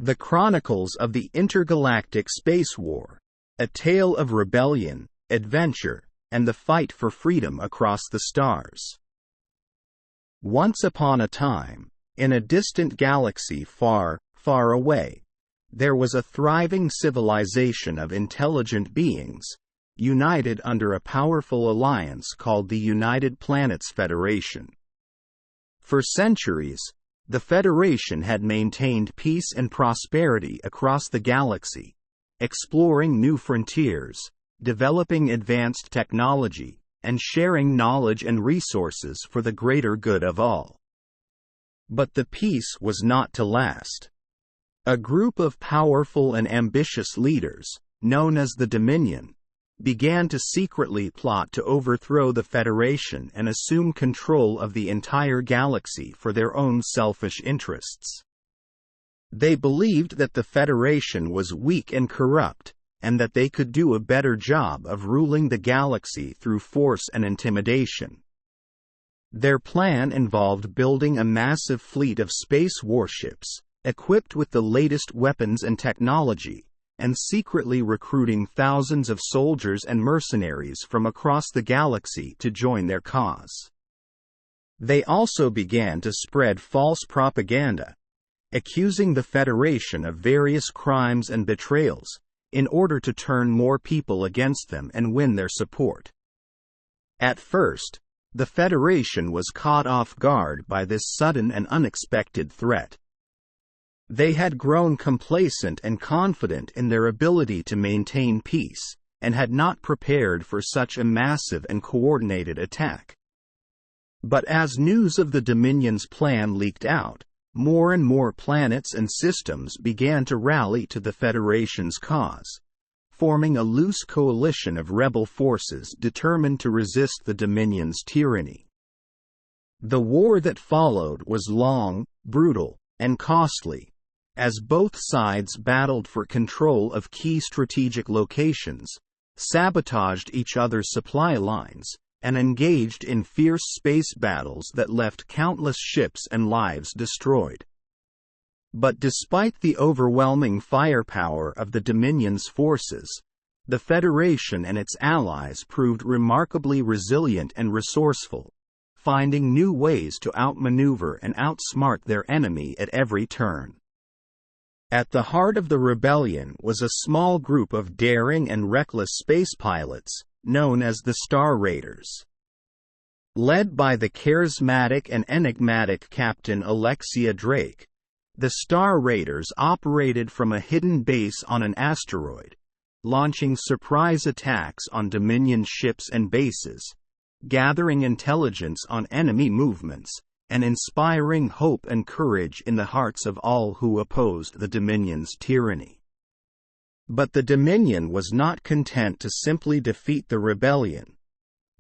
The Chronicles of the Intergalactic Space War, a tale of rebellion, adventure, and the fight for freedom across the stars. Once upon a time, in a distant galaxy far, far away, there was a thriving civilization of intelligent beings, united under a powerful alliance called the United Planets Federation. For centuries, the Federation had maintained peace and prosperity across the galaxy, exploring new frontiers, developing advanced technology, and sharing knowledge and resources for the greater good of all. But the peace was not to last. A group of powerful and ambitious leaders, known as the Dominion, began to secretly plot to overthrow the Federation and assume control of the entire galaxy for their own selfish interests. They believed that the Federation was weak and corrupt, and that they could do a better job of ruling the galaxy through force and intimidation. Their plan involved building a massive fleet of space warships, equipped with the latest weapons and technology, and secretly recruiting thousands of soldiers and mercenaries from across the galaxy to join their cause. They also began to spread false propaganda, accusing the Federation of various crimes and betrayals, in order to turn more people against them and win their support. At first, the Federation was caught off guard by this sudden and unexpected threat. They had grown complacent and confident in their ability to maintain peace, and had not prepared for such a massive and coordinated attack. But as news of the Dominion's plan leaked out, more and more planets and systems began to rally to the Federation's cause, forming a loose coalition of rebel forces determined to resist the Dominion's tyranny. The war that followed was long, brutal, and costly, as both sides battled for control of key strategic locations, sabotaged each other's supply lines, and engaged in fierce space battles that left countless ships and lives destroyed. But despite the overwhelming firepower of the Dominion's forces, the Federation and its allies proved remarkably resilient and resourceful, finding new ways to outmaneuver and outsmart their enemy at every turn. At the heart of the rebellion was a small group of daring and reckless space pilots, known as the Star Raiders. Led by the charismatic and enigmatic Captain Alexia Drake, the Star Raiders operated from a hidden base on an asteroid, launching surprise attacks on Dominion ships and bases, gathering intelligence on enemy movements, and inspiring hope and courage in the hearts of all who opposed the Dominion's tyranny. But the Dominion was not content to simply defeat the rebellion.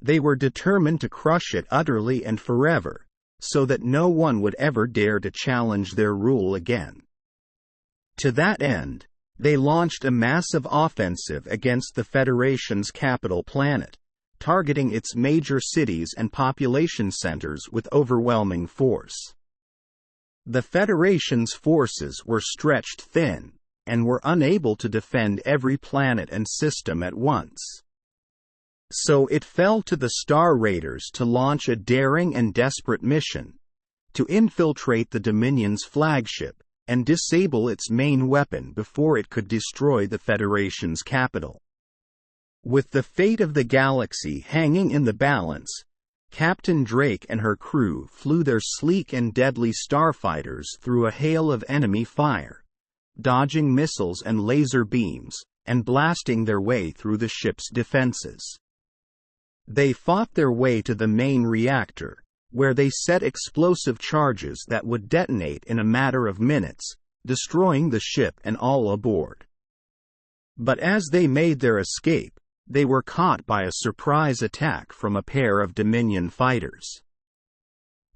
They were determined to crush it utterly and forever, so that no one would ever dare to challenge their rule again. To that end, they launched a massive offensive against the Federation's capital planet, targeting its major cities and population centers with overwhelming force. The Federation's forces were stretched thin, and were unable to defend every planet and system at once. So it fell to the Star Raiders to launch a daring and desperate mission, to infiltrate the Dominion's flagship, and disable its main weapon before it could destroy the Federation's capital. With the fate of the galaxy hanging in the balance, Captain Drake and her crew flew their sleek and deadly starfighters through a hail of enemy fire, dodging missiles and laser beams, and blasting their way through the ship's defenses. They fought their way to the main reactor, where they set explosive charges that would detonate in a matter of minutes, destroying the ship and all aboard. But as they made their escape, they were caught by a surprise attack from a pair of Dominion fighters.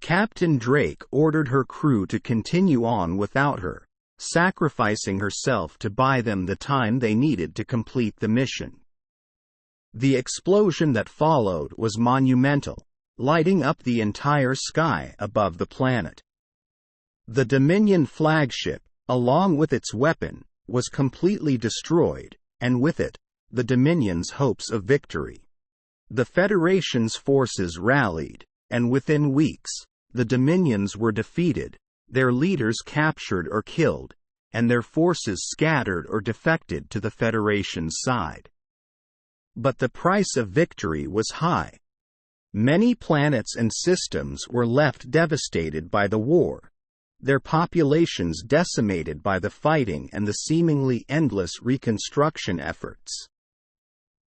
Captain Drake ordered her crew to continue on without her, sacrificing herself to buy them the time they needed to complete the mission. The explosion that followed was monumental, lighting up the entire sky above the planet. The Dominion flagship, along with its weapon, was completely destroyed, and with it, the Dominion's hopes of victory. The Federation's forces rallied, and within weeks, the Dominions were defeated, their leaders captured or killed, and their forces scattered or defected to the Federation's side. But the price of victory was high. Many planets and systems were left devastated by the war, their populations decimated by the fighting and the seemingly endless reconstruction efforts.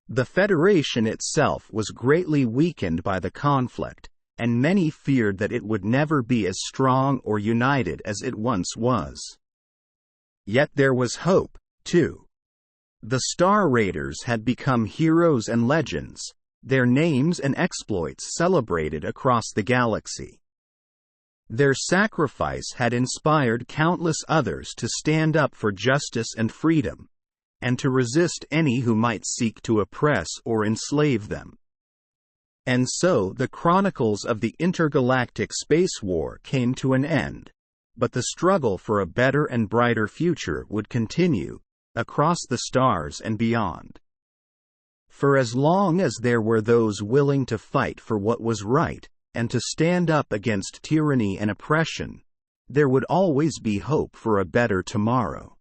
The Federation itself was greatly weakened by the conflict, and many feared that it would never be as strong or united as it once was. Yet there was hope, too. The Star Raiders had become heroes and legends, their names and exploits celebrated across the galaxy. Their sacrifice had inspired countless others to stand up for justice and freedom, and to resist any who might seek to oppress or enslave them. And so the chronicles of the intergalactic space war came to an end, but the struggle for a better and brighter future would continue, across the stars and beyond. For as long as there were those willing to fight for what was right, and to stand up against tyranny and oppression, there would always be hope for a better tomorrow.